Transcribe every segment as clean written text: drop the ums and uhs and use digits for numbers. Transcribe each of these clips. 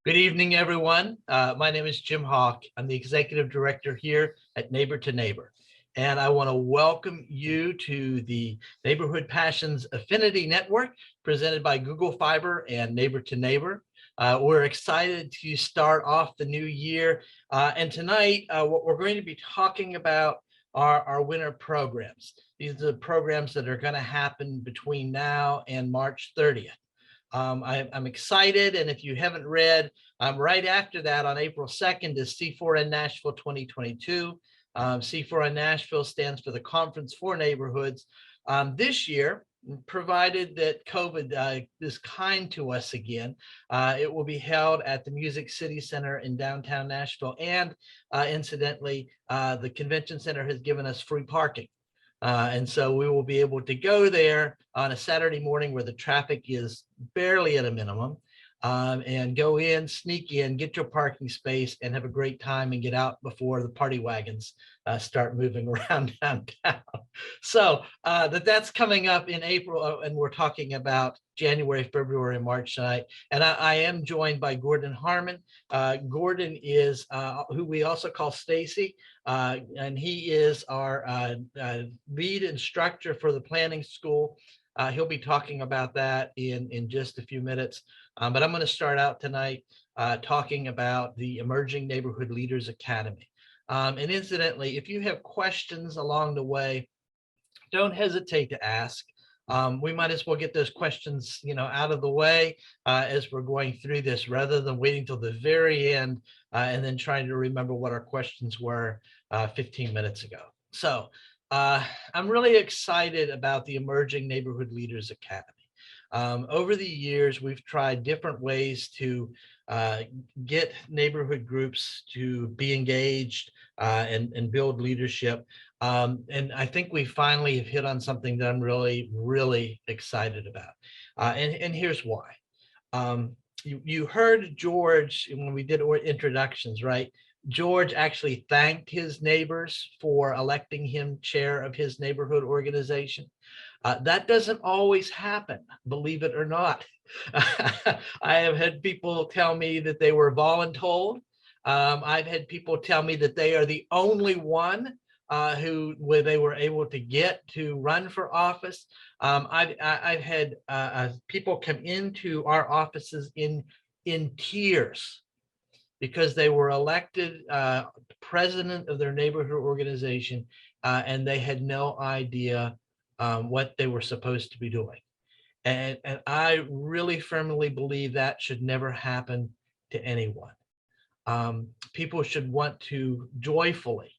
Good evening, everyone. My name is Jim Hawk. I'm the executive director here at Neighbor to Neighbor. And I want to welcome you to the Neighborhood Passions Affinity Network presented by Google Fiber and Neighbor to Neighbor. We're excited to start off the new year. And tonight, what we're going to be talking about are our winter programs. These are the programs that are going to happen between now and March 30th. I'm excited, and if you haven't read, right after that on April 2nd is C4N Nashville 2022. C4N Nashville stands for the Conference for Neighborhoods. This year, provided that COVID is kind to us again, it will be held at the Music City Center in downtown Nashville, and incidentally, the convention center has given us free parking. And so we will be able to go there on a Saturday morning where the traffic is barely at a minimum, and go in, sneak in, get your parking space, and have a great time and get out before the party wagons start moving around downtown. So that's coming up in April, and we're talking about January, February, and March tonight. And I am joined by Gordon Harmon. Gordon is who we also call Stacy, and he is our lead instructor for the planning school. He'll be talking about that in just a few minutes. But I'm going to start out tonight talking about the Emerging Neighborhood Leaders Academy. And incidentally, if you have questions along the way, don't hesitate to ask. We might as well get those questions, out of the way as we're going through this, rather than waiting till the very end and then trying to remember what our questions were 15 minutes ago. So I'm really excited about the Emerging Neighborhood Leaders Academy. Over the years, we've tried different ways to get neighborhood groups to be engaged and build leadership. And I think we finally have hit on something that I'm really, really excited about. And here's why. You heard George when we did introductions, right? George actually thanked his neighbors for electing him chair of his neighborhood organization. That doesn't always happen, believe it or not. I have had people tell me that they were voluntold. I've had people tell me that they are the only one where they were able to get to run for office. I've had people come into our offices in tears because they were elected president of their neighborhood organization, and they had no idea what they were supposed to be doing. And I really firmly believe that should never happen to anyone. People should want to joyfully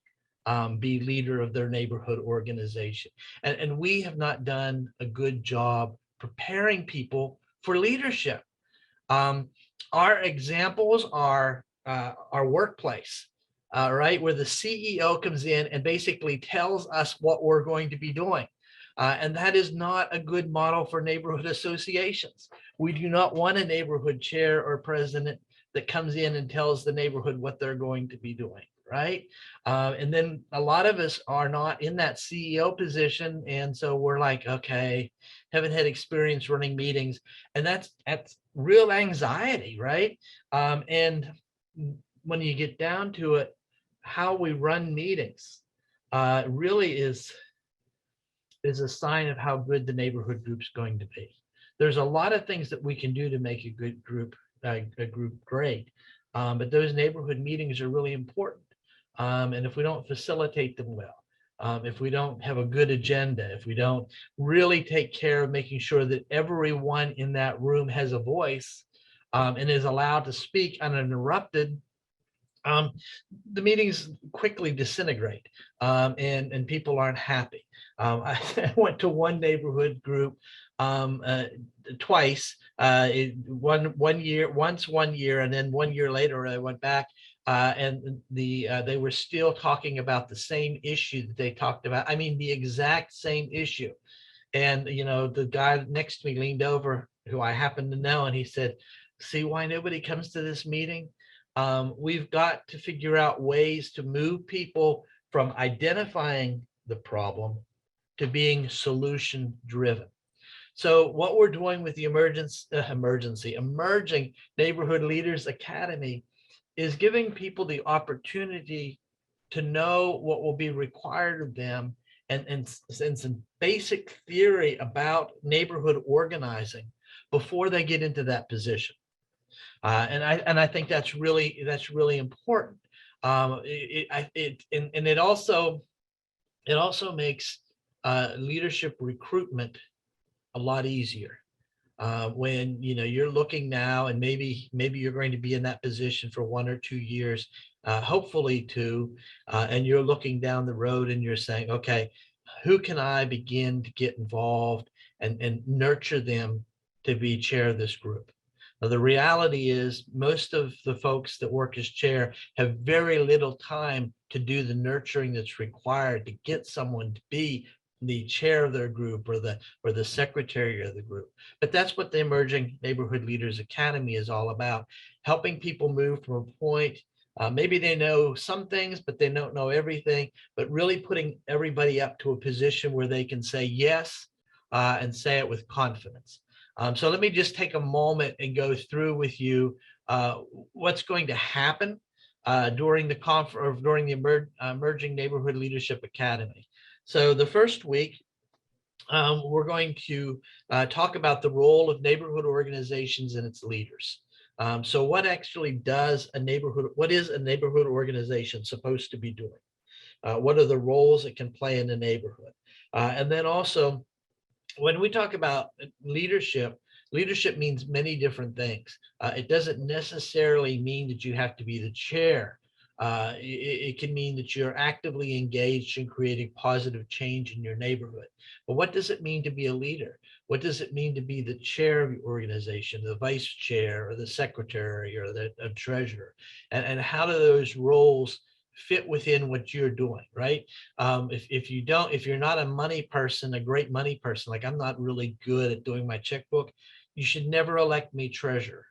be leader of their neighborhood organization. And we have not done a good job preparing people for leadership. Our examples are our workplace, right, where the CEO comes in and basically tells us what we're going to be doing. And that is not a good model for neighborhood associations. We do not want a neighborhood chair or president that comes in and tells the neighborhood what they're going to be doing, right? And then a lot of us are not in that CEO position. And so we're like, okay, haven't had experience running meetings. And that's real anxiety, right? And when you get down to it, how we run meetings really is a sign of how good the neighborhood group's going to be. There's a lot of things that we can do to make a good group, a group great, but those neighborhood meetings are really important. And if we don't facilitate them well, if we don't have a good agenda, if we don't really take care of making sure that everyone in that room has a voice and is allowed to speak uninterrupted, the meetings quickly disintegrate, and people aren't happy. I went to one neighborhood group twice, one year, and then 1 year later I went back, and they were still talking about the same issue that they talked about. I mean, the exact same issue. And the guy next to me leaned over, who I happen to know, and he said, "See why nobody comes to this meeting? We've got to figure out ways to move people from identifying the problem to being solution driven." So what we're doing with the Emerging Neighborhood Leaders Academy is giving people the opportunity to know what will be required of them, and some basic theory about neighborhood organizing before they get into that position. And I think that's really important. It also makes leadership recruitment a lot easier. When you're looking now, and maybe you're going to be in that position for 1 or 2 years, hopefully 2, and you're looking down the road and you're saying, okay, who can I begin to get involved and nurture them to be chair of this group? Now, the reality is most of the folks that work as chair have very little time to do the nurturing that's required to get someone to be the chair of their group or the secretary of the group. But that's what the Emerging Neighborhood Leaders Academy is all about, helping people move from a point, maybe they know some things, but they don't know everything, but really putting everybody up to a position where they can say yes, and say it with confidence. So let me just take a moment and go through with you what's going to happen during the Emerging Neighborhood Leadership Academy. So the first week, we're going to talk about the role of neighborhood organizations and its leaders. So what is a neighborhood organization supposed to be doing? What are the roles it can play in the neighborhood? And then also, when we talk about leadership means many different things. It doesn't necessarily mean that you have to be the chair. It can mean that you're actively engaged in creating positive change in your neighborhood. But what does it mean to be a leader? What does it mean to be the chair of your organization, the vice chair, or the secretary, or the treasurer? And how do those roles fit within what you're doing, right? If you're not a money person, a great money person, like I'm not really good at doing my checkbook, you should never elect me treasurer.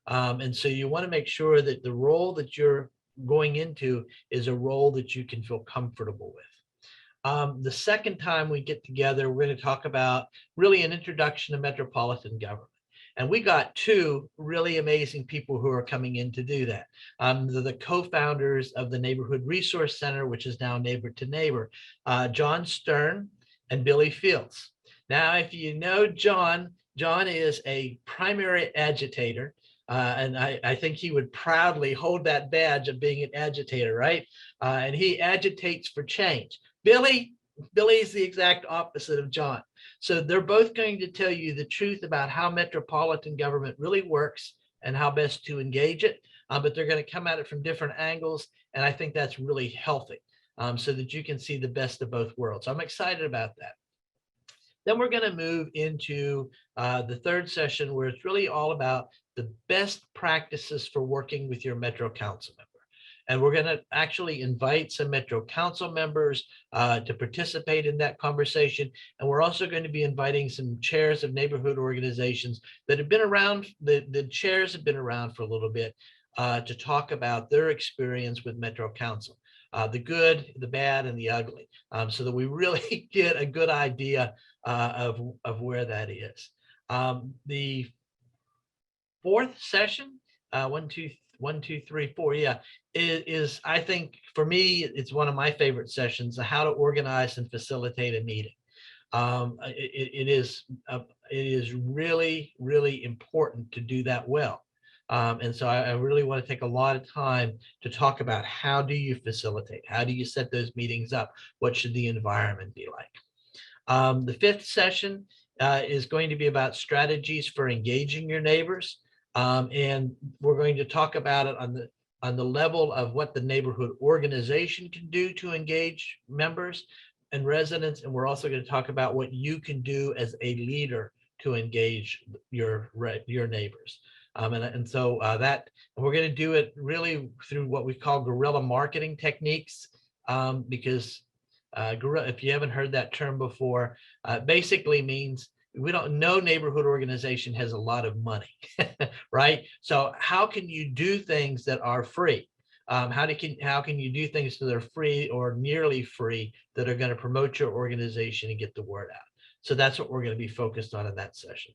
And so you want to make sure that the role that you're going into is a role that you can feel comfortable with. The second time we get together, we're going to talk about really an introduction to metropolitan government. And we got 2 really amazing people who are coming in to do that. They're the co-founders of the Neighborhood Resource Center, which is now Neighbor to Neighbor, John Stern and Billy Fields. Now, if you know John is a primary agitator. And I think he would proudly hold that badge of being an agitator, right? And he agitates for change. Billy's the exact opposite of John. So they're both going to tell you the truth about how metropolitan government really works and how best to engage it. But they're going to come at it from different angles. And I think that's really healthy, so that you can see the best of both worlds. So I'm excited about that. Then we're going to move into the third session, where it's really all about the best practices for working with your Metro Council member. And we're going to actually invite some Metro Council members to participate in that conversation. And we're also going to be inviting some chairs of neighborhood organizations that have been around, the chairs have been around for a little bit, to talk about their experience with Metro Council. The good, the bad, and the ugly, so that we really get a good idea of where that is. The fourth session, 1, 2, 3, 4, yeah, is I think for me, it's one of my favorite sessions, how to organize and facilitate a meeting. It is really, really important to do that well. And so I really want to take a lot of time to talk about how do you facilitate? How do you set those meetings up? What should the environment be like? The fifth session is going to be about strategies for engaging your neighbors. And we're going to talk about it on the level of what the neighborhood organization can do to engage members and residents. And we're also going to talk about what you can do as a leader to engage your neighbors. So we're going to do it really through what we call guerrilla marketing techniques, because guerrilla, if you haven't heard that term before, basically means no neighborhood organization has a lot of money, right? So how can you do things that are free? How can you do things that are free or nearly free that are going to promote your organization and get the word out? So that's what we're going to be focused on in that session.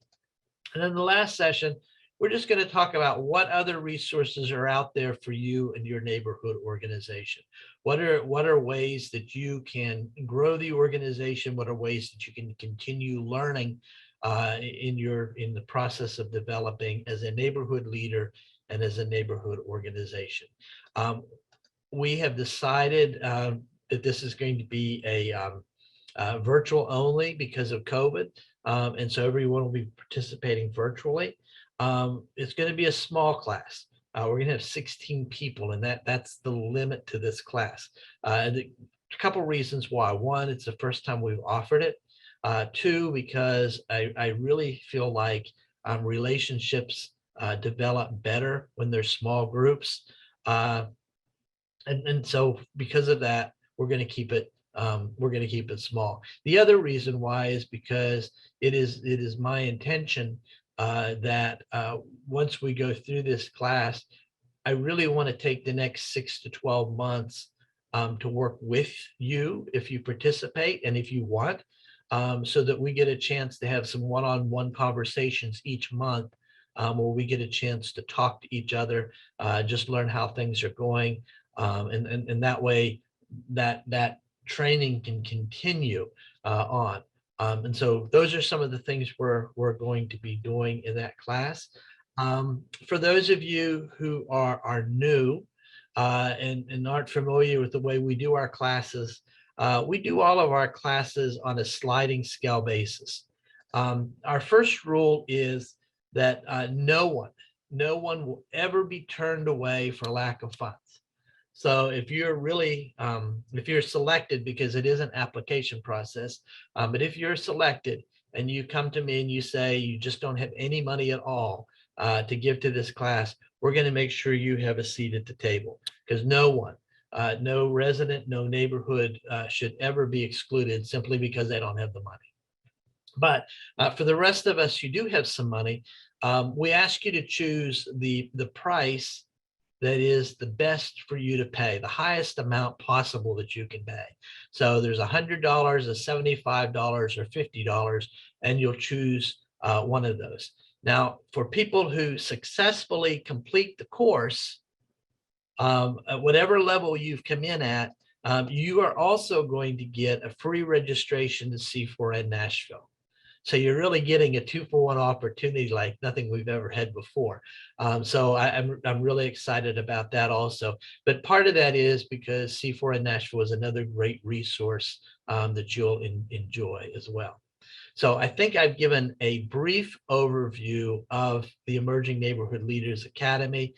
And then the last session, we're just going to talk about what other resources are out there for you and your neighborhood organization. What are ways that you can grow the organization? What are ways that you can continue learning in the process of developing as a neighborhood leader and as a neighborhood organization? We have decided that this is going to be a virtual only because of COVID. And so everyone will be participating virtually. It's going to be a small class. We're going to have 16 people, and that's the limit to this class. A couple reasons why. One, it's the first time we've offered it. Two, because I really feel like relationships develop better when they're small groups. And so because of that, we're going to keep it small. The other reason why is because it is my intention that once we go through this class, I really want to take the next 6 to 12 months to work with you if you participate and if you want, so that we get a chance to have some one-on-one conversations each month, where we get a chance to talk to each other, just learn how things are going, and that way that training can continue on. And so those are some of the things we're going to be doing in that class. For those of you who are new and aren't familiar with the way we do our classes, we do all of our classes on a sliding scale basis. Our first rule is that no one will ever be turned away for lack of funds. So if you're selected, because it is an application process, but if you're selected and you come to me and you say you just don't have any money at all to give to this class, we're going to make sure you have a seat at the table, because no resident, no neighborhood should ever be excluded simply because they don't have the money. But for the rest of us who do have some money, we ask you to choose the price that is the best for you to pay, the highest amount possible that you can pay. So there's $100, $75, or $50, and you'll choose one of those. Now, for people who successfully complete the course, at whatever level you've come in at, you are also going to get a free registration to C4N Nashville. So you're really getting a 2-for-1 opportunity like nothing we've ever had before. So I'm really excited about that also. But part of that is because C4N Nashville is another great resource that you'll enjoy as well. So I think I've given a brief overview of the Emerging Neighborhood Leaders Academy.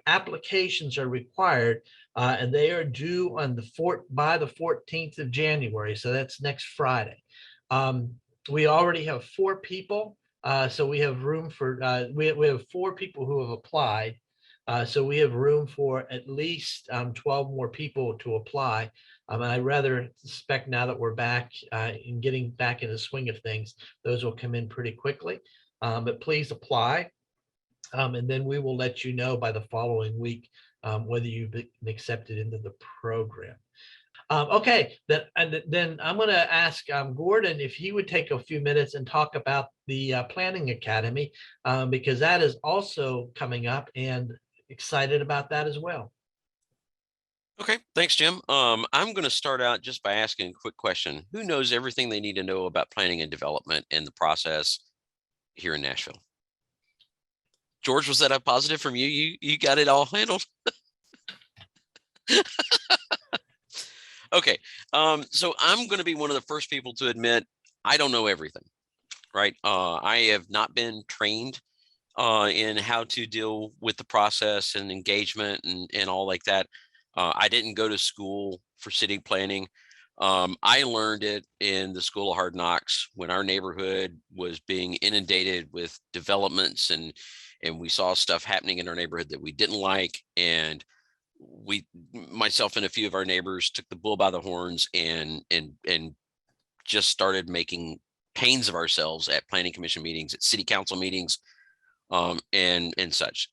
Applications are required, and they are due on by the 14th of January. So that's next Friday. We already have 4 people, so we have room for we have 4 people who have applied, so we have room for at least 12 more people to apply. And I rather suspect now that we're back in getting back in the swing of things, those will come in pretty quickly. But please apply, and then we will let you know by the following week whether you've been accepted into the program. Okay, then I'm going to ask Gordon if he would take a few minutes and talk about the Planning Academy, because that is also coming up, and excited about that as well. Okay, thanks, Jim. I'm going to start out just by asking a quick question. Who knows everything they need to know about planning and development and the process here in Nashville? George, was that a positive from you? You got it all handled? Okay, so I'm going to be one of the first people to admit I don't know everything, right? I have not been trained in how to deal with the process and engagement and all like that. I didn't go to school for city planning. I learned it in the School of Hard Knocks when our neighborhood was being inundated with developments, and we saw stuff happening in our neighborhood that we didn't like, and myself and a few of our neighbors took the bull by the horns and just started making pains of ourselves at planning commission meetings, at city council meetings, and such.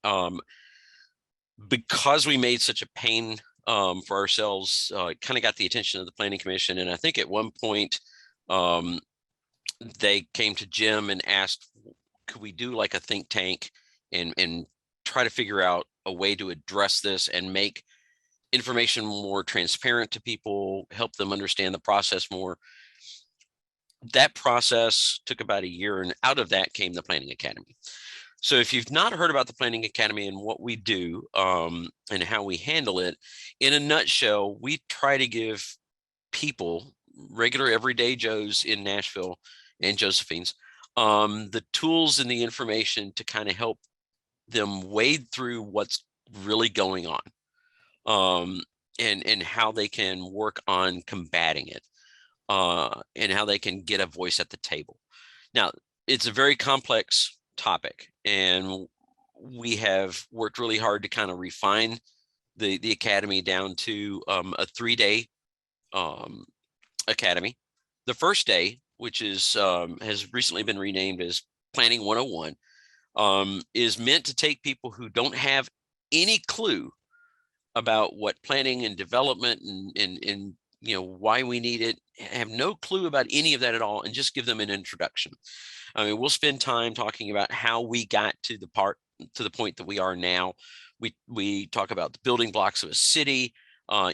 Because we made such a pain for ourselves, it kind of got the attention of the planning commission. And I think at one point They came to Jim and asked, could we do like a think tank and try to figure out a way to address this and make information more transparent to people, help them understand the process more. That process took about a year, and out of that came the Planning Academy. So if you've not heard about the Planning Academy and what we do and how we handle it, in a nutshell, we try to give people, regular everyday Joes in Nashville and Josephine's, the tools and the information to kind of help them wade through what's really going on, and how they can work on combating it, and how they can get a voice at the table. Now, it's a very complex topic, and we have worked really hard to kind of refine the academy down to a 3-day academy. The first day, which is has recently been renamed as Planning 101, is meant to take people who don't have any clue about what planning and development and why we need it, have no clue about any of that at all, and just give them an introduction. I mean, we'll spend time talking about how we got to the point that we are now. We talk about the building blocks of a city,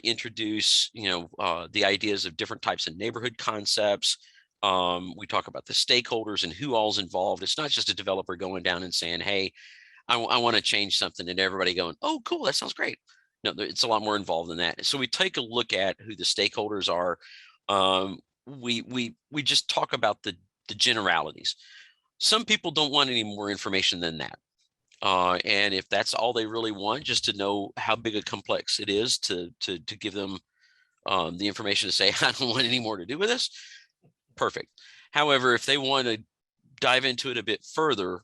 introduce the ideas of different types of neighborhood concepts. We talk about the stakeholders and who all's involved. It's not just a developer going down and saying, hey, I want to change something, and everybody going, oh, cool, that sounds great. No, it's a lot more involved than that. So we take a look at who the stakeholders are. We just talk about the generalities. Some people don't want any more information than that. And if that's all they really want, just to know how big a complex it is, to give them the information to say, I don't want any more to do with this, perfect. However, if they want to dive into it a bit further,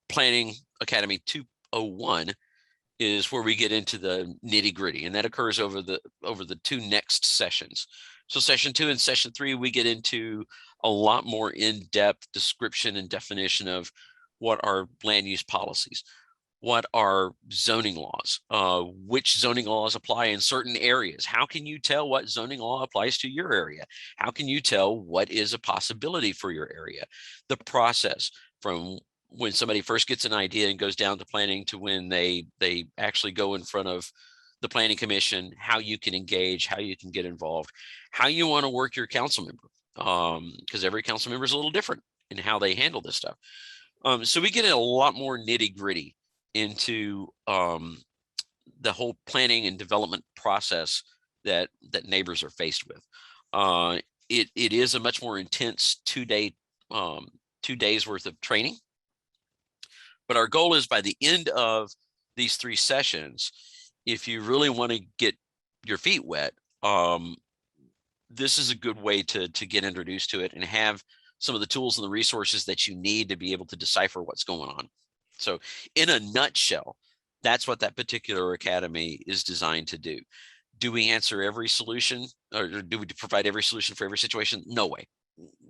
Planning Academy 201 is where we get into the nitty gritty, and that occurs over the 2 next sessions. So session 2 and session 3, we get into a lot more in-depth description and definition of what are land use policies, what are zoning laws, which zoning laws apply in certain areas. How can you tell what zoning law applies to your area? How can you tell what is a possibility for your area? The process from when somebody first gets an idea and goes down to planning to when they actually go in front of the planning commission, how you can engage, how you can get involved, how you want to work your council member, because every council member is a little different in how they handle this stuff. So we get a lot more nitty gritty into the whole planning and development process that neighbors are faced with. It is a much more intense 2 days worth of training. But our goal is, by the end of these 3 sessions, if you really want to get your feet wet, this is a good way to get introduced to it and have some of the tools and the resources that you need to be able to decipher what's going on. So in a nutshell, that's what that particular academy is designed to do. Do we answer every solution, or do we provide every solution for every situation? No way.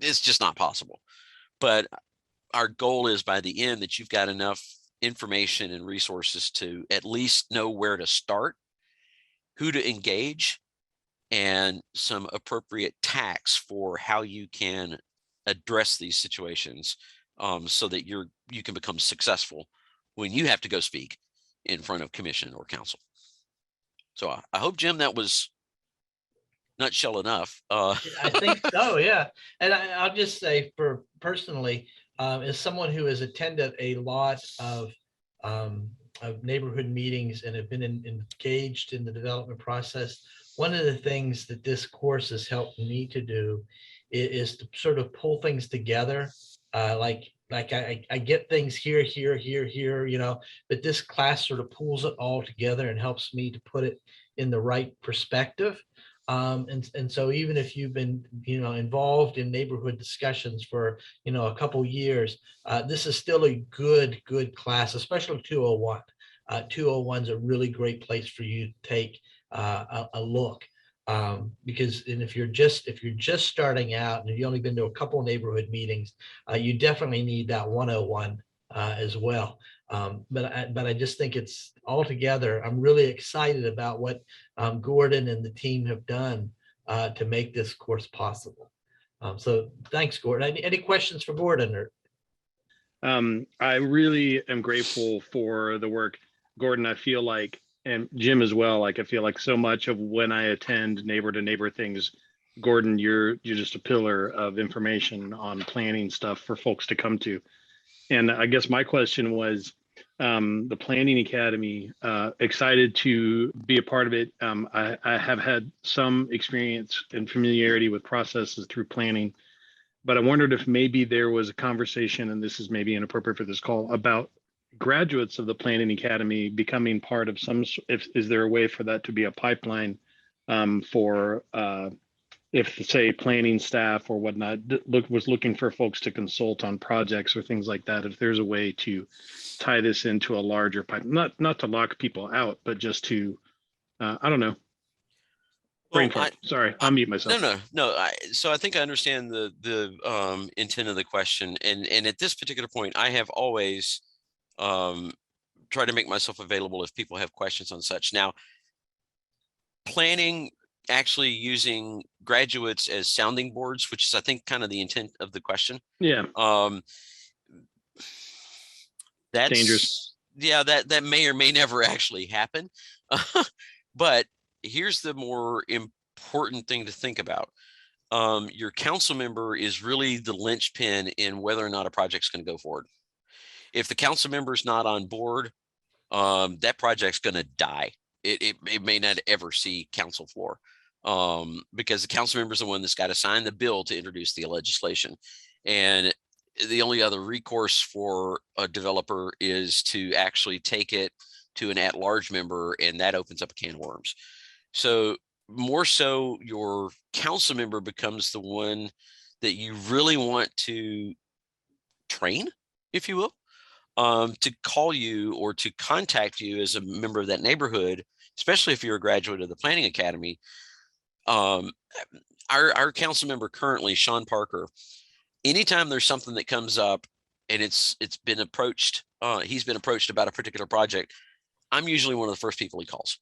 It's just not possible. But our goal is, by the end, that you've got enough information and resources to at least know where to start, who to engage, and some appropriate tacts for how you can address these situations, so that you can become successful when you have to go speak in front of commission or council. So I hope, Jim, that was nutshell enough. I think so, yeah. And I'll just say, for personally, as someone who has attended a lot of neighborhood meetings and have been engaged in the development process, one of the things that this course has helped me to do is to sort of pull things together. Like I get things here, but this class sort of pulls it all together and helps me to put it in the right perspective. And so even if you've been, involved in neighborhood discussions for, a couple years, this is still a good class, especially 201. 201 is a really great place for you to take a look. Because if you're just starting out and you've only been to a couple neighborhood meetings, you definitely need that 101 as well. But I just think it's altogether, I'm really excited about what Gordon and the team have done to make this course possible. So thanks, Gordon. Any questions for Gordon? Or I really am grateful for the work, Gordon. I feel like, and Jim as well, like I feel like so much of when I attend neighbor to neighbor things, Gordon, you're just a pillar of information on planning stuff for folks to come to. And I guess my question was, the Planning Academy, excited to be a part of it. I have had some experience and familiarity with processes through planning, but I wondered if maybe there was a conversation, and this is maybe inappropriate for this call, about graduates of the Planning Academy becoming part of some, if, is there a way for that to be a pipeline for if say planning staff or whatnot was looking for folks to consult on projects or things like that, if there's a way to tie this into a larger pipe, not to lock people out, but just to, I don't know. Brain fart. Sorry, I'll mute myself. No. So I think I understand the intent of the question, and at this particular point, I have always tried to make myself available if people have questions on such. Now, planning, actually using graduates as sounding boards, which is I think kind of the intent of the question. Yeah. That's dangerous. Yeah, that may or may never actually happen. But here's the more important thing to think about. Your council member is really the linchpin in whether or not a project's going to go forward. If the council member is not on board, that project's going to die. It may not ever see council floor, because the council member is the one that's got to sign the bill to introduce the legislation. And the only other recourse for a developer is to actually take it to an at-large member, and that opens up a can of worms. So more so, your council member becomes the one that you really want to train, if you will, to call you or to contact you as a member of that neighborhood, especially if you're a graduate of the Planning Academy. Our council member currently, Sean Parker, anytime there's something that comes up and it's been approached, he's been approached about a particular project, I'm usually one of the first people he calls.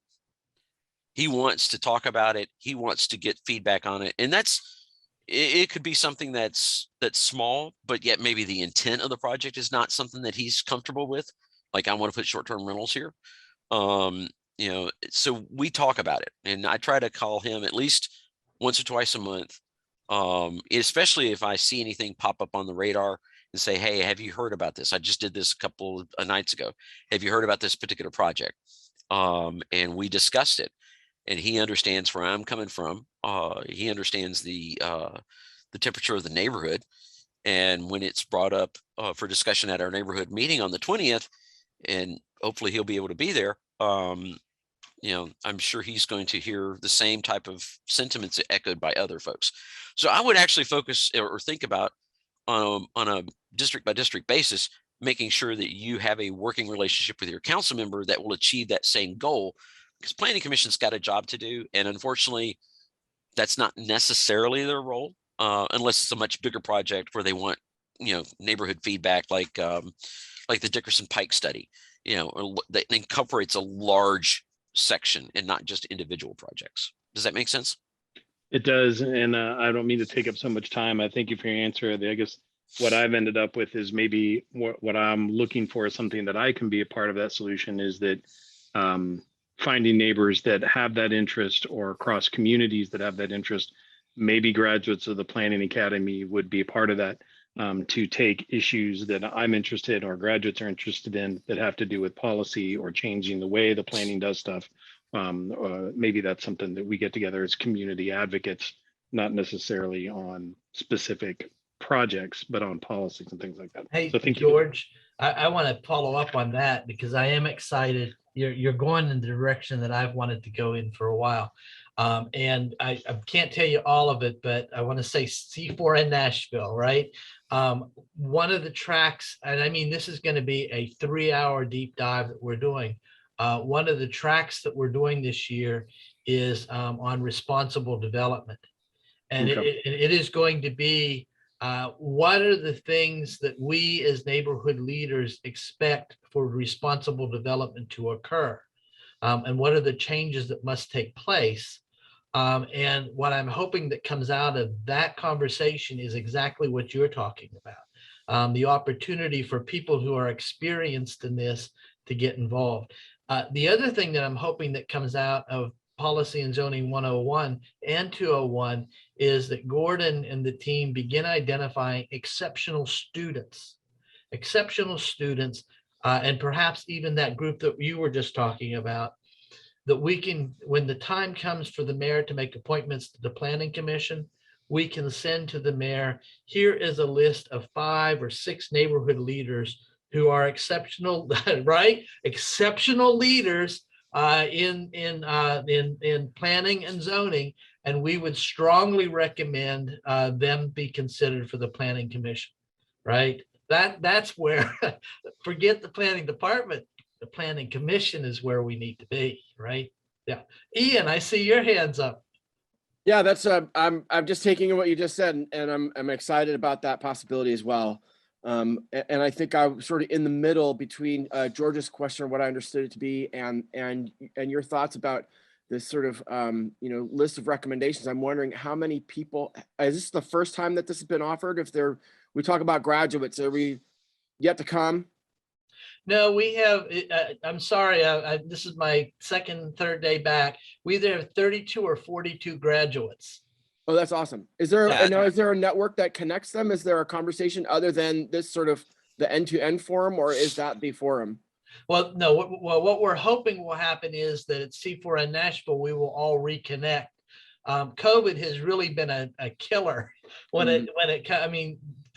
He wants to talk about it. He wants to get feedback on it. And it could be something that's small, but yet maybe the intent of the project is not something that he's comfortable with. Like, I want to put short-term rentals here. So we talk about it, and I try to call him at least once or twice a month. Especially if I see anything pop up on the radar and say, hey, have you heard about this? I just did this a couple of nights ago. Have you heard about this particular project? And we discussed it, and he understands where I'm coming from. He understands the temperature of the neighborhood. And when it's brought up for discussion at our neighborhood meeting on the 20th, and hopefully he'll be able to be there, I'm sure he's going to hear the same type of sentiments echoed by other folks. So I would actually focus or think about on a district by district basis, making sure that you have a working relationship with your council member that will achieve that same goal, because Planning Commission's got a job to do. And unfortunately, that's not necessarily their role, unless it's a much bigger project where they want, neighborhood feedback, like the Dickerson Pike study, that incorporates a large section and not just individual projects. Does that make sense? It does. And I don't mean to take up so much time. I thank you for your answer. I guess what I've ended up with is maybe what I'm looking for is something that I can be a part of that solution, is that finding neighbors that have that interest, or across communities that have that interest. Maybe graduates of the Planning Academy would be a part of that, to take issues that I'm interested in or graduates are interested in that have to do with policy or changing the way the planning does stuff. Maybe that's something that we get together as community advocates, not necessarily on specific projects, but on policies and things like that. Hey, so thank George, I want to follow up on that, because I am excited. You're going in the direction that I've wanted to go in for a while. And I can't tell you all of it, but I want to say C4N Nashville, right? One of the tracks, and I mean, this is going to be a 3-hour deep dive that we're doing. One of the tracks that we're doing this year is on responsible development. And Okay. it is going to be, what are the things that we as neighborhood leaders expect for responsible development to occur? And what are the changes that must take place? And what I'm hoping that comes out of that conversation is exactly what you're talking about. The opportunity for people who are experienced in this to get involved. The other thing that I'm hoping that comes out of Policy and Zoning 101 and 201 is that Gordon and the team begin identifying exceptional students, and perhaps even that group that you were just talking about, that we can, when the time comes for the mayor to make appointments to the planning commission, we can send to the mayor, here is a list of 5 or 6 neighborhood leaders who are exceptional, right? Exceptional leaders in planning and zoning, and we would strongly recommend them be considered for the planning commission, right? That's where, forget the planning department, the planning commission is where we need to be, right? Yeah. Ian, I see your hands up. Yeah, that's I'm just taking in what you just said, and I'm excited about that possibility as well. And I think I'm sort of in the middle between George's question, what I understood it to be, and your thoughts about this sort of list of recommendations. I'm wondering how many people, is this the first time that this has been offered? If we talk about graduates, are we yet to come? No, we have, I'm sorry, this is my third day back. We either have 32 or 42 graduates. Oh, that's awesome. Is there, Yeah. now, is there a network that connects them? Is there a conversation other than this sort of the end-to-end forum, or is that the forum? Well, no, what we're hoping will happen is that at C4N Nashville, we will all reconnect. COVID has really been a killer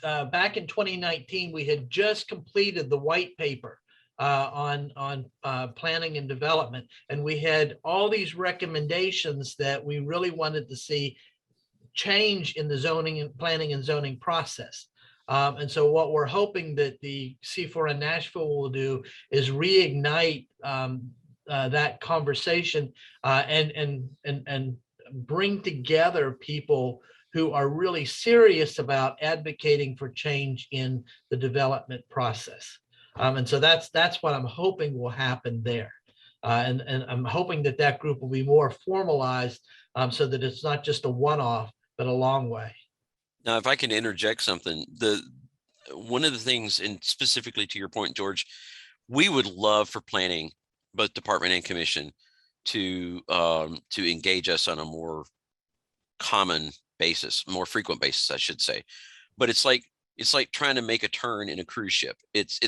back in 2019, we had just completed the white paper on planning and development, and we had all these recommendations that we really wanted to see change in the zoning and planning and zoning process. And so what we're hoping that the C4N Nashville will do is reignite that conversation and bring together people who are really serious about advocating for change in the development process. And so that's what I'm hoping will happen there. And I'm hoping that that group will be more formalized so that it's not just a one-off, but a long way. Now, if I can interject something, one of the things, and specifically to your point, George, we would love for planning, both department and commission, to engage us on a more common basis, more frequent basis, I should say. But it's like trying to make a turn in a cruise ship. It's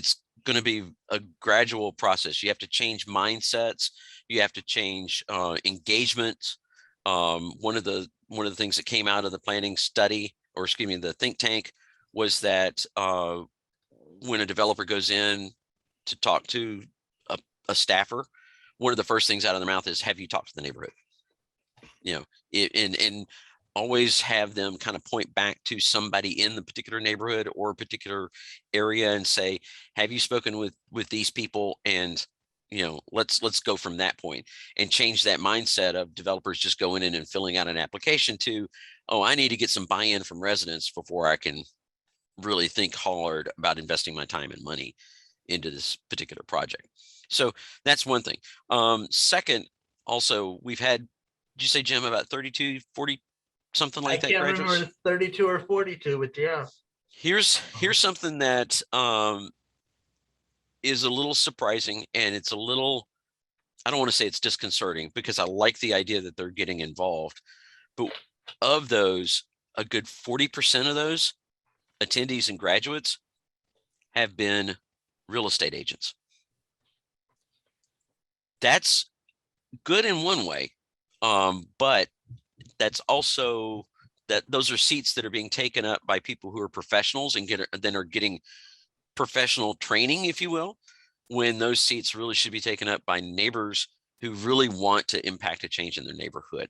going to be a gradual process. You have to change mindsets. You have to change engagement. One of the things that came out of the planning study, or excuse me, the think tank, was that when a developer goes in to talk to a staffer, one of the first things out of their mouth is, have you talked to the neighborhood? And always have them kind of point back to somebody in the particular neighborhood or particular area and say, have you spoken with these people? And let's go from that point and change that mindset of developers just going in and filling out an application to, oh, I need to get some buy-in from residents before I can really think hard about investing my time and money into this particular project. So that's one thing. Second, also, we've had, did you say, Jim, about 32, 40, something like that? I can't graduates? remember 32 or 42, but yeah. Here's something that is a little surprising, and it's a little, I don't want to say it's disconcerting, because I like the idea that they're getting involved. But of those, a good 40% of those attendees and graduates have been real estate agents. That's good in one way, but that's also that those are seats that are being taken up by people who are professionals and then are getting professional training, if you will, when those seats really should be taken up by neighbors who really want to impact a change in their neighborhood.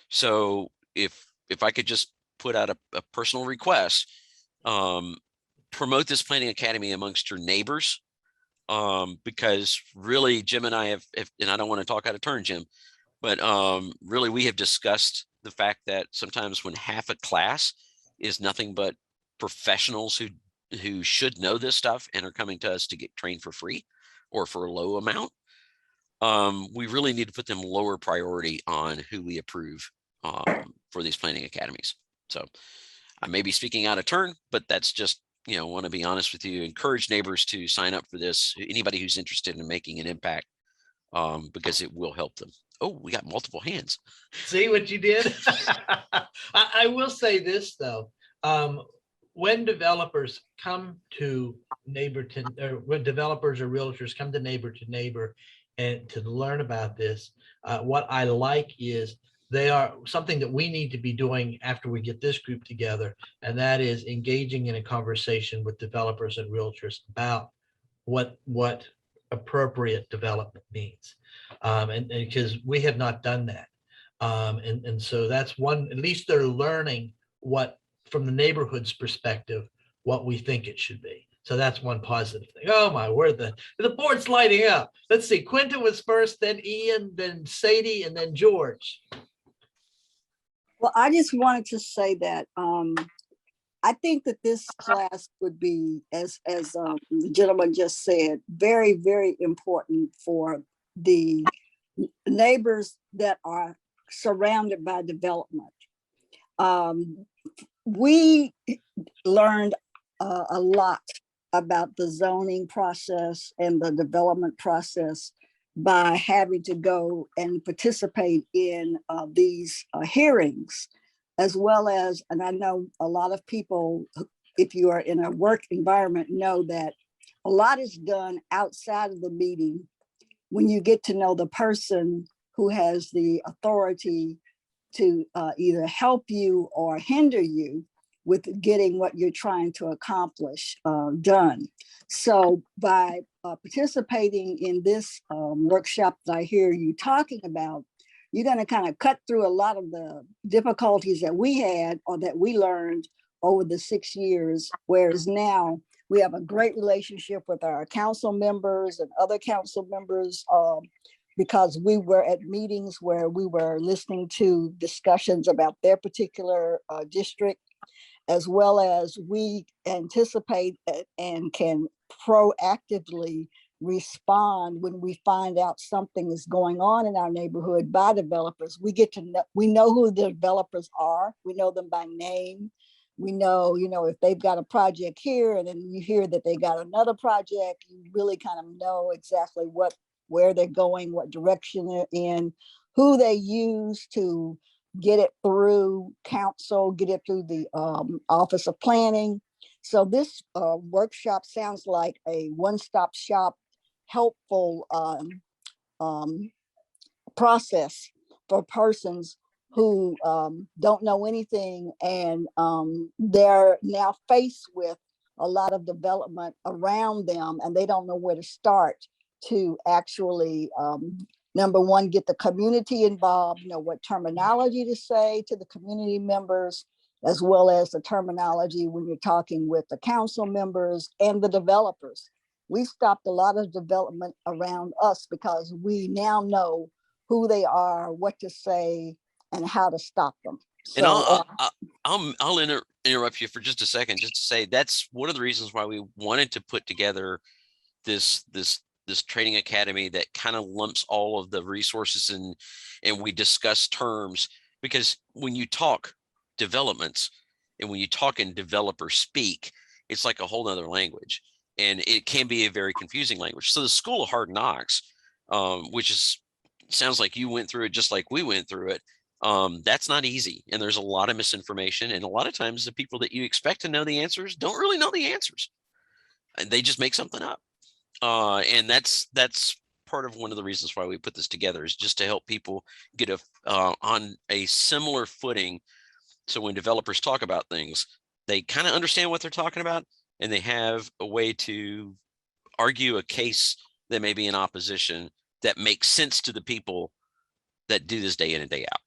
So if I could just put out a personal request, promote this planning academy amongst your neighbors, because really Jim and I have, and I don't want to talk out of turn, Jim, but really we have discussed the fact that sometimes when half a class is nothing but professionals who should know this stuff and are coming to us to get trained for free or for a low amount, we really need to put them lower priority on who we approve for these planning academies. So I may be speaking out of turn, but that's just, want to be honest with you, encourage neighbors to sign up for this. Anybody who's interested in making an impact, because it will help them. Oh, we got multiple hands. See what you did? I will say this though. When developers come to Neighborton, or when developers or realtors come to Neighbor and to learn about this, what I like is they are something that we need to be doing after we get this group together, and that is engaging in a conversation with developers and realtors about what appropriate development means, and because we have not done that, and so that's one. At least they're learning what, from the neighborhood's perspective, what we think it should be. So that's one positive thing. Oh my word, the board's lighting up. Let's see, Quinta was first, then Ian, then Sadie, and then George. Well, I just wanted to say that I think that this class would be, as the gentleman just said, very, very important for the neighbors that are surrounded by development. We learned a lot about the zoning process and the development process by having to go and participate in these hearings, as well as, and I know a lot of people, if you are in a work environment, know that a lot is done outside of the meeting when you get to know the person who has the authority to either help you or hinder you with getting what you're trying to accomplish done. So by participating in this workshop that I hear you talking about, you're going to kind of cut through a lot of the difficulties that we had or that we learned over the 6 years, whereas now we have a great relationship with our council members and other council members, because we were at meetings where we were listening to discussions about their particular district, as well as we anticipate and can proactively respond when we find out something is going on in our neighborhood by developers. We get to know, we know who the developers are. We know them by name. We know, if they've got a project here and then you hear that they got another project, you really kind of know exactly where they're going, what direction they're in, who they use to get it through council, get it through the Office of Planning. So this workshop sounds like a one-stop shop, helpful process for persons who don't know anything, and they're now faced with a lot of development around them and they don't know where to start to actually, number one, get the community involved, know what terminology to say to the community members, as well as the terminology when you're talking with the council members and the developers. We stopped a lot of development around us because we now know who they are, what to say, and how to stop them. So, and I'll interrupt you for just a second, just to say that's one of the reasons why we wanted to put together this training academy that kind of lumps all of the resources and we discuss terms, because when you talk developments and when you talk in developer speak, it's like a whole nother language, and it can be a very confusing language. So the School of Hard Knocks, which sounds like you went through it just like we went through it. That's not easy, and there's a lot of misinformation, and a lot of times the people that you expect to know the answers don't really know the answers, and they just make something up. And that's part of one of the reasons why we put this together, is just to help people get on a similar footing. So when developers talk about things, they kind of understand what they're talking about, and they have a way to argue a case that may be in opposition that makes sense to the people that do this day in and day out.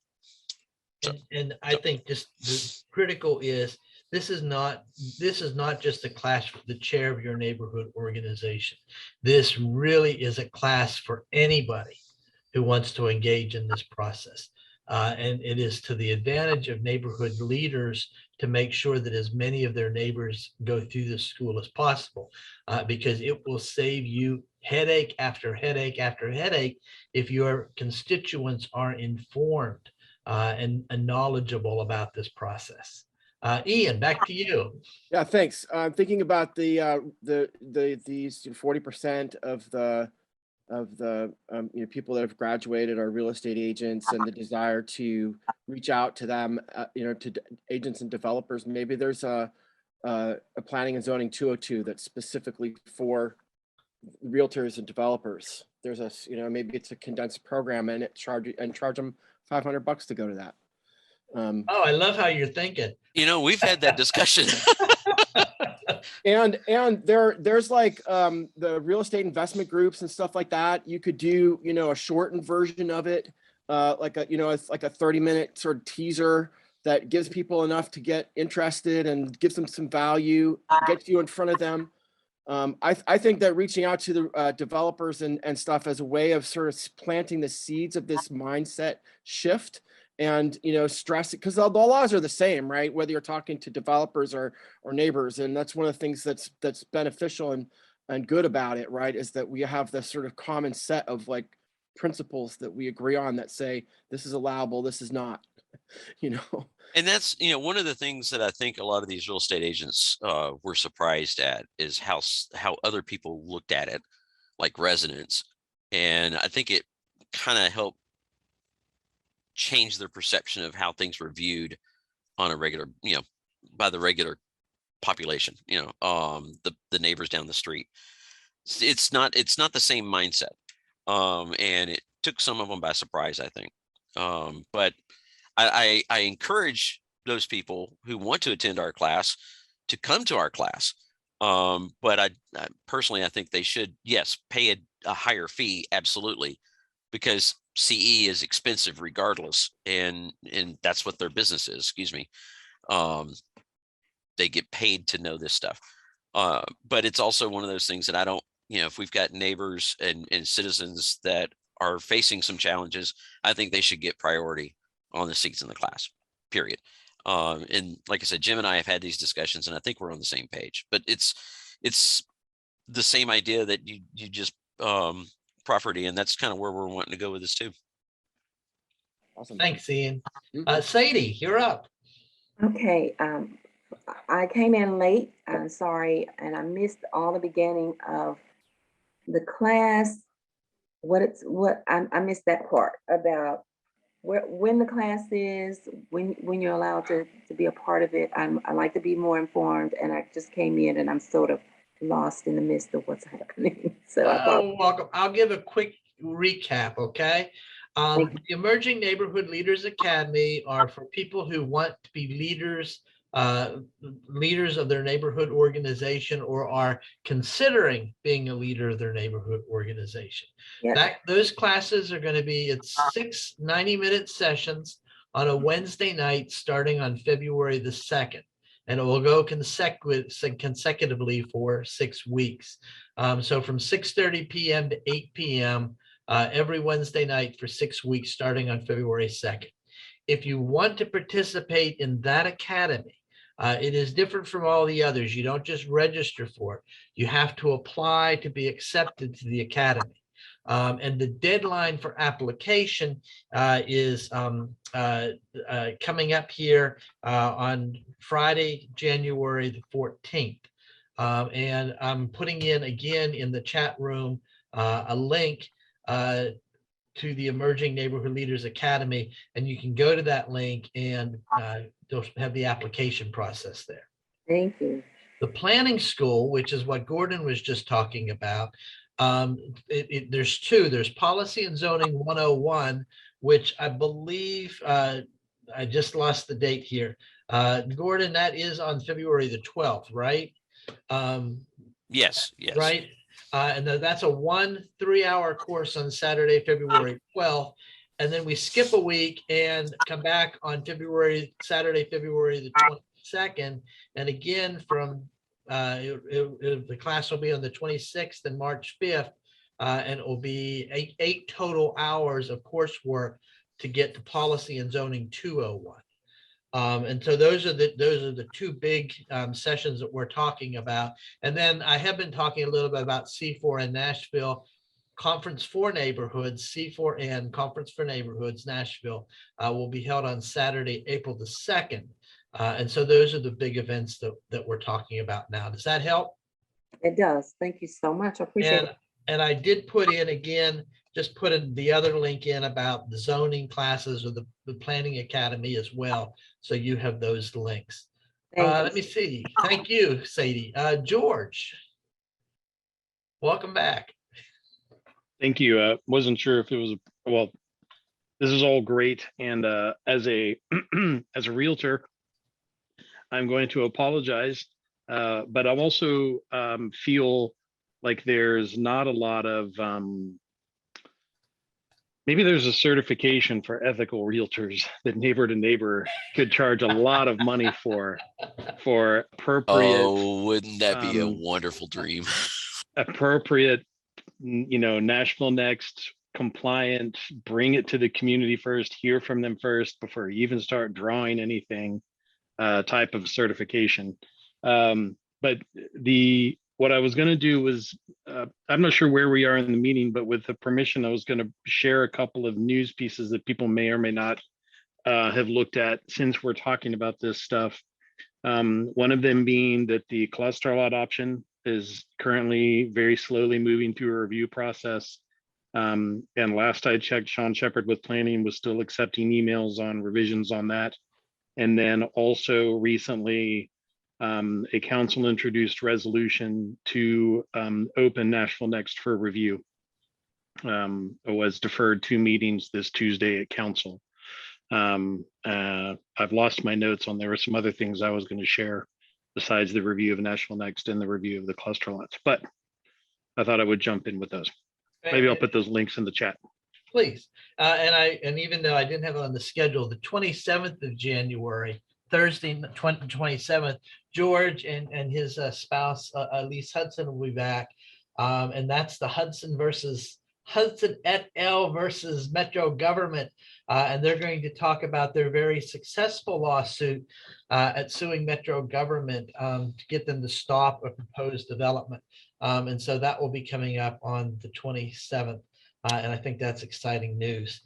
And I think just the critical is this is not just a class for the chair of your neighborhood organization. This really is a class for anybody who wants to engage in this process. And it is to the advantage of neighborhood leaders to make sure that as many of their neighbors go through the school as possible, because it will save you headache after headache after headache if your constituents are informed and knowledgeable about this process. Ian, back to you. Yeah, thanks. I'm thinking about these 40% of the people that have graduated are real estate agents, and the desire to reach out to them, to agents and developers. Maybe there's a planning and zoning 202 that's specifically for realtors and developers. There's maybe it's a condensed program, and charge them $500 to go to that. Oh, I love how you're thinking. We've had that discussion. And there's like the real estate investment groups and stuff like that. You could do, a shortened version of it, it's like a 30-minute sort of teaser that gives people enough to get interested and gives them some value, gets you in front of them. I think that reaching out to the developers and stuff as a way of sort of planting the seeds of this mindset shift, and stress it, because the laws are the same, right? Whether you're talking to developers or neighbors. And that's one of the things that's beneficial and good about it, right? Is that we have this sort of common set of like principles that we agree on that say this is allowable, this is not. And that's one of the things that I think a lot of these real estate agents were surprised at is how other people looked at it, like residents. And I think it kind of helped change their perception of how things were viewed on a regular, by the regular population, the neighbors down the street. It's not the same mindset. And it took some of them by surprise, I think. But I encourage those people who want to attend our class to come to our class. But I personally, I think they should, yes, pay a higher fee. Absolutely. Because CE is expensive regardless. And that's what their business is. Excuse me. They get paid to know this stuff. But it's also one of those things that I don't, if we've got neighbors and citizens that are facing some challenges, I think they should get priority on the seats in the class, period. And like I said, Jim and I have had these discussions, and I think we're on the same page. But it's the same idea that you just property, and that's kind of where we're wanting to go with this too. Awesome. Thanks, Ian. Sadie, you're up. Okay. I came in late. I'm sorry, and I missed all the beginning of the class. I missed that part about when the class is, when you're allowed to be a part of it. I like to be more informed, and I just came in and I'm sort of lost in the midst of what's happening. So welcome. I'll give a quick recap, okay? The Emerging Neighborhood Leaders Academy are for people who want to be leaders of their neighborhood organization, or are considering being a leader of their neighborhood organization. Yep. Those classes are going to be at 6 90-minute sessions on a Wednesday night starting on February the 2nd. And it will go consecutively for 6 weeks. So from 6:30 p.m. to 8 p.m. Every Wednesday night for 6 weeks, starting on February 2nd. If you want to participate in that academy, it is different from all the others. You don't just register for it. You have to apply to be accepted to the academy. And the deadline for application is coming up here on Friday, January the 14th. And I'm putting in again in the chat room a link to the Emerging Neighborhood Leaders Academy, and you can go to that link and they'll have the application process there. Thank you. The planning school, which is what Gordon was just talking about, there's two. There's Policy and Zoning 101, which I believe, I just lost the date here. Gordon, that is on February the 12th, right? Yes. Right. And that's a 1 3-hour course on Saturday, February 12th. And then we skip a week and come back on Saturday, February the 22nd. And again, from the class will be on the 26th and March 5th. And it will be eight total hours of coursework to get to policy and zoning 201. And so those are the two big sessions that we're talking about. And then I have been talking a little bit about C4N Nashville, Conference for Neighborhoods, C4N Conference for Neighborhoods Nashville will be held on Saturday, April the 2nd. And so those are the big events that we're talking about now. Does that help? It does. Thank you so much. I appreciate it. And I did put in again, just put in the other link in about the zoning classes or the planning academy as well. So you have those links. Let me see. Thank you, Sadie. George, welcome back. Thank you. Wasn't sure if it was, well, this is all great. And as a as a realtor, I'm going to apologize, but I'm also feel like there's not a lot of, maybe there's a certification for ethical realtors that Neighbor to Neighbor could charge a lot of money for appropriate. Oh, wouldn't that be a wonderful dream? Appropriate, Nashville Next compliant, bring it to the community first, hear from them first before you even start drawing anything type of certification. But what I was going to do was, I'm not sure where we are in the meeting, but with the permission, I was going to share a couple of news pieces that people may or may not have looked at since we're talking about this stuff. One of them being that the cluster lot option is currently very slowly moving through a review process. And last I checked, Sean Shepard with planning was still accepting emails on revisions on that. And then also recently, a council introduced resolution to open Nashville Next for review. It was deferred 2 meetings this Tuesday at council. I've lost my notes on, there were some other things I was going to share besides the review of Nashville Next and the review of the cluster lots, but I thought I would jump in with those. Maybe I'll put those links in the chat. Please. And even though I didn't have it on the schedule, the 27th of January, Thursday, 27th, George and his spouse, Elise Hudson, will be back. And that's the Hudson et al. Versus Metro government. And they're going to talk about their very successful lawsuit at suing Metro government to get them to stop a proposed development. And so that will be coming up on the 27th. And I think that's exciting news.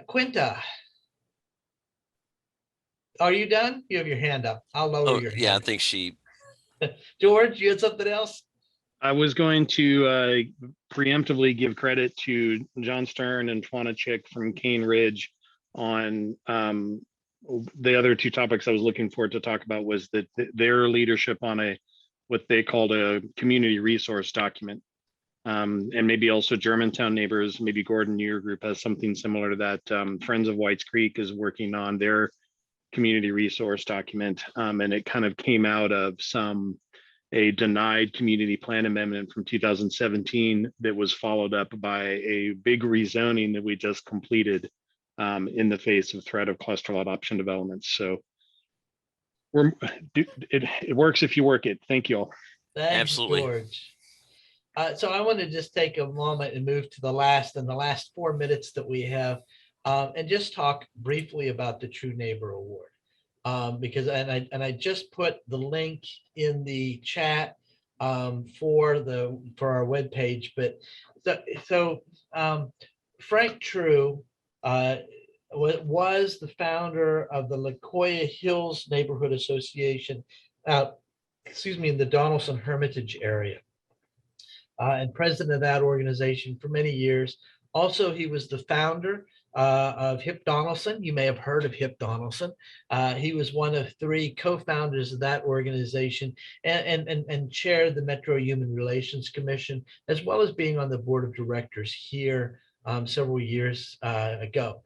Quinta, are you done? You have your hand up. I'll lower your hand. Yeah, I think she. George, you had something else? I was going to preemptively give credit to John Stern and Twana Chick from Cane Ridge on the other 2 topics I was looking for to talk about was that their leadership on what they called a community resource document. And maybe also Germantown Neighbors, maybe Gordon, your group has something similar to that. Friends of Whites Creek is working on their community resource document. And it kind of came out of a denied community plan amendment from 2017 that was followed up by a big rezoning that we just completed in the face of threat of cluster lot option developments. So it works if you work it. Thank you all. Thanks, Absolutely. George. So I want to just take a moment and move to the last 4 minutes that we have and just talk briefly about the True Neighbor Award. Because I just put the link in the chat for our webpage. But so Frank True was the founder of the Lacoya Hills Neighborhood Association, in the Donaldson Hermitage area, and president of that organization for many years. Also, he was the founder of HIP Donaldson. You may have heard of HIP Donaldson. He was one of 3 co-founders of that organization and chaired the Metro Human Relations Commission, as well as being on the board of directors here several years ago.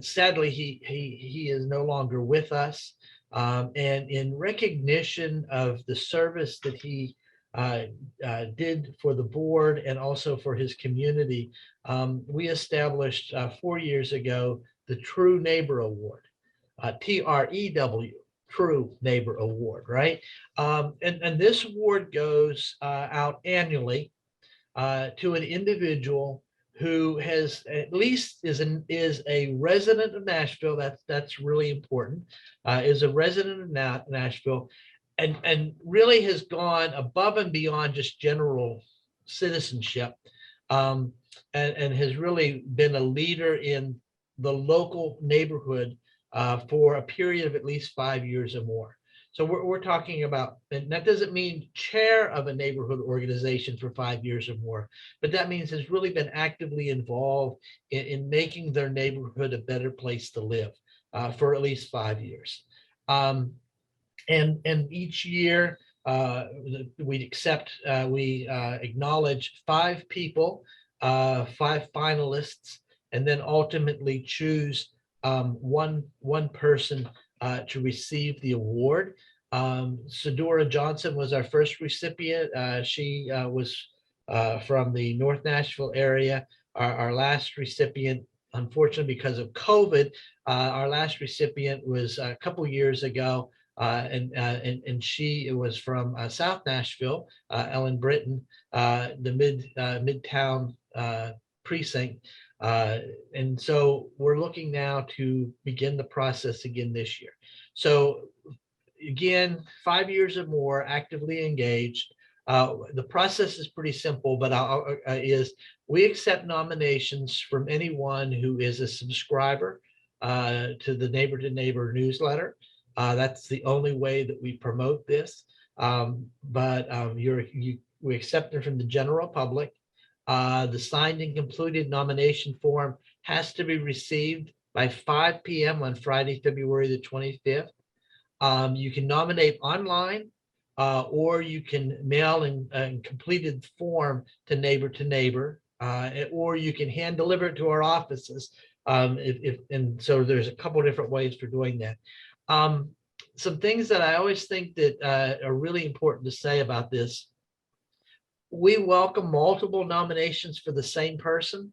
Sadly, he is no longer with us. And in recognition of the service that he did for the board and also for his community, we established 4 years ago the True Neighbor Award, TREW, True Neighbor Award, right? And this award goes out annually to an individual who has at least is a resident of Nashville. That's really important. Is a resident of Nashville, and really has gone above and beyond just general citizenship, and has really been a leader in the local neighborhood for a period of at least 5 years or more. So we're talking about, and that doesn't mean chair of a neighborhood organization for 5 years or more, but that means has really been actively involved in making their neighborhood a better place to live for at least 5 years. And each year we acknowledge 5 people, 5 finalists, and then ultimately choose one person to receive the award. Sedora Johnson was our first recipient. She was from the North Nashville area. Our last recipient, unfortunately, because of COVID, our last recipient was a couple years ago, and she was from South Nashville, Ellen Britton, the Midtown precinct. And so we're looking now to begin the process again this year. So again, 5 years or more, actively engaged. The process is pretty simple, but we accept nominations from anyone who is a subscriber to the Neighbor to Neighbor newsletter. That's the only way that we promote this. We accept them from the general public. The signed and completed nomination form has to be received by 5 p.m. on Friday, February the 25th. You can nominate online, or you can mail in completed form to Neighbor, or you can hand deliver it to our offices. And so there's a couple different ways for doing that. Some things that I always think that are really important to say about this: we welcome multiple nominations for the same person,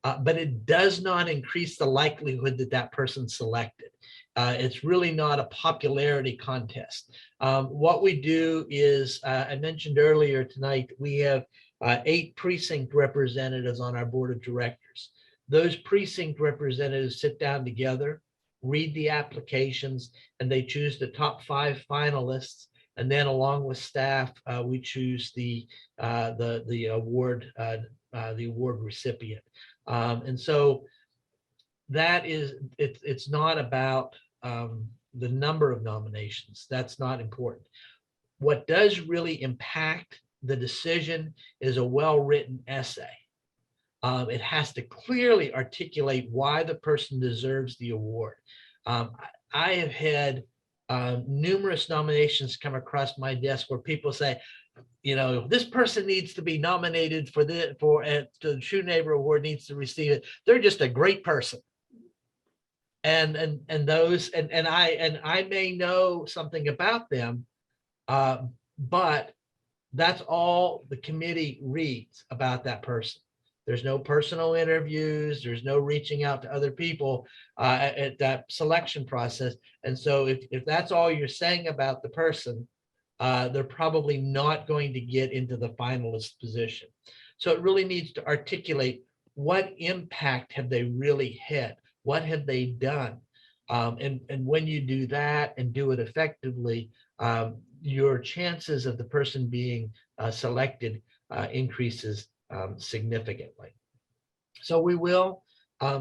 but it does not increase the likelihood that that person's selected. It's really not a popularity contest. What we do is, I mentioned earlier tonight, we have 8 precinct representatives on our board of directors. Those precinct representatives sit down together, read the applications, and they choose the top 5 finalists. And then along with staff, we choose the award recipient. And so that is, it's not about the number of nominations. That's not important. What does really impact the decision is a well-written essay. It has to clearly articulate why the person deserves the award. I have had numerous nominations come across my desk where people say, you know, this person needs to be nominated for the True Neighbor Award, needs to receive it. They're just a great person. And I may know something about them, but that's all the committee reads about that person. There's no personal interviews. There's no reaching out to other people at that selection process. And so if that's all you're saying about the person, they're probably not going to get into the finalist position. So it really needs to articulate what impact have they really had? What have they done? And when you do that and do it effectively, your chances of the person being selected increases significantly. So we will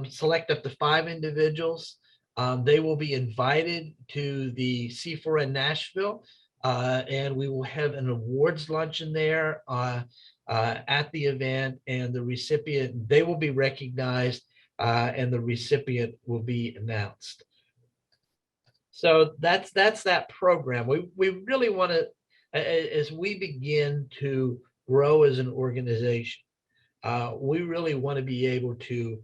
select up to 5 individuals. They will be invited to the C4N Nashville, and we will have an awards luncheon there at the event, and the recipient, they will be recognized, and the recipient will be announced. So that's that program. We really want to, as we begin to grow as an organization, we really want to be able to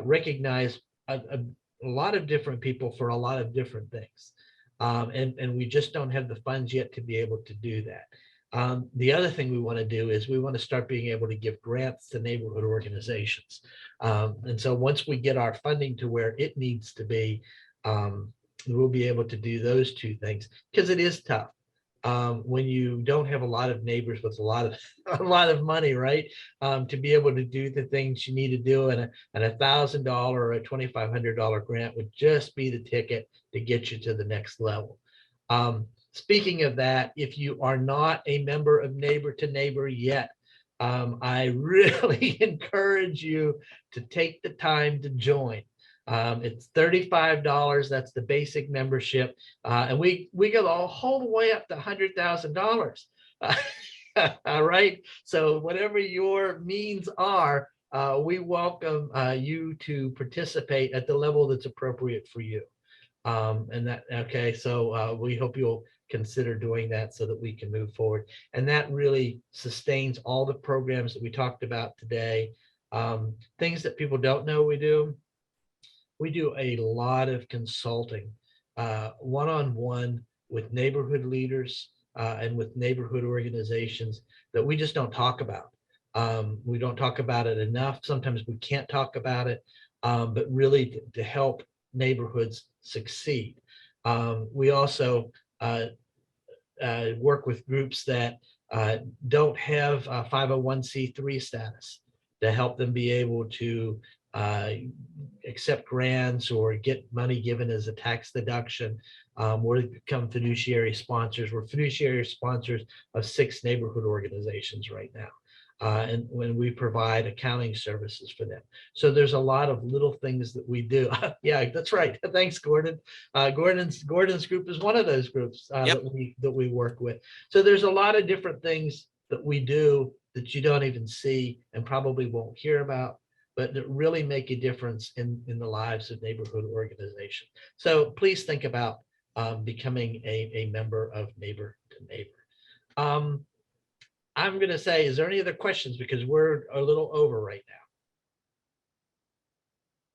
recognize a lot of different people for a lot of different things. And we just don't have the funds yet to be able to do that. The other thing we want to do is we want to start being able to give grants to neighborhood organizations. And so once we get our funding to where it needs to be, we'll be able to do those 2 things, because it is tough. when you don't have a lot of neighbors with a lot of a lot of money, right? To be able to do the things you need to do, and $1,000 or a $2,500 grant would just be the ticket to get you to the next level. Speaking of that, if you are not a member of Neighbor to Neighbor yet, I really encourage you to take the time to join. It's $35. That's the basic membership. And we go the whole way up to $100,000. All right. So whatever your means are, we welcome you to participate at the level that's appropriate for you. Okay, so we hope you'll consider doing that so that we can move forward. And that really sustains all the programs that we talked about today. Things that people don't know we do. We do a lot of consulting, one-on-one with neighborhood leaders and with neighborhood organizations that we just don't talk about. We don't talk about it enough. Sometimes we can't talk about it, but really to help neighborhoods succeed. We also work with groups that don't have 501c3 status to help them be able to accept grants or get money given as a tax deduction, or become fiduciary sponsors. We're fiduciary sponsors of 6 neighborhood organizations right now. And when we provide accounting services for them. So there's a lot of little things that we do. Yeah, that's right. Thanks, Gordon. Gordon's group is one of those groups that we work with. So there's a lot of different things that we do that you don't even see and probably won't hear about, but that really make a difference in the lives of neighborhood organizations. So please think about becoming a member of Neighbor to Neighbor. I'm going to say, is there any other questions? Because we're a little over right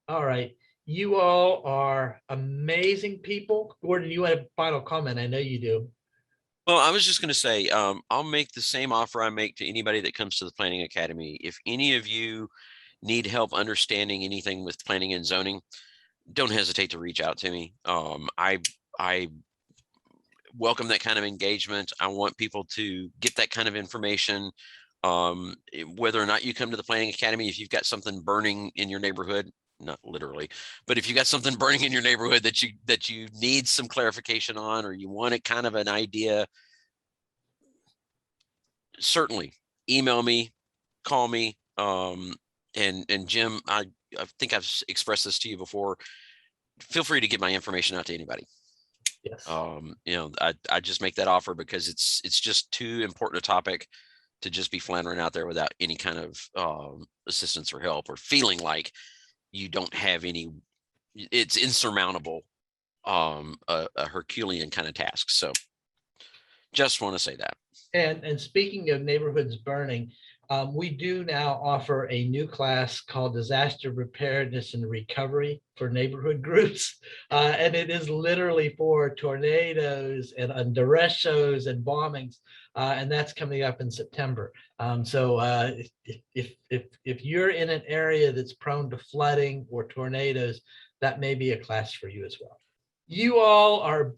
now. All right. You all are amazing people. Gordon, you had a final comment. I know you do. Well, I was just going to say, I'll make the same offer I make to anybody that comes to the Planning Academy. If any of you need help understanding anything with planning and zoning, don't hesitate to reach out to me. I welcome that kind of engagement. I want people to get that kind of information. Whether or not you come to the Planning Academy, if you've got something burning in your neighborhood, not literally, but if you got something burning in your neighborhood that you need some clarification on, or you want a kind of an idea, certainly email me, call me. And Jim, I think I've expressed this to you before. Feel free to get my information out to anybody. Yes. You know, I just make that offer because it's just too important a topic to just be floundering out there without any kind of assistance or help, or feeling like you don't have any. It's insurmountable, a Herculean kind of task. So just want to say that. And speaking of neighborhoods burning, we do now offer a new class called Disaster Preparedness and Recovery for neighborhood groups. And it is literally for tornadoes and derechos and bombings. And that's coming up in September. So if you're in an area that's prone to flooding or tornadoes, that may be a class for you as well. You all are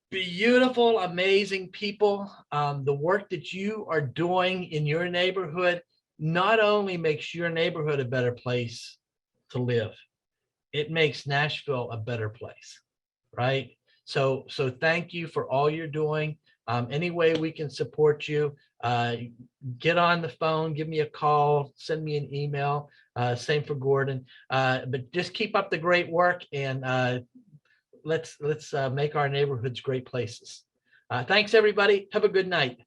beautiful, amazing people. The work that you are doing in your neighborhood not only makes your neighborhood a better place to live, it makes Nashville a better place, right? So thank you for all you're doing. Any way we can support you, get on the phone, give me a call, send me an email. Same for Gordon. But just keep up the great work, and let's make our neighborhoods great places. Thanks, everybody. Have a good night.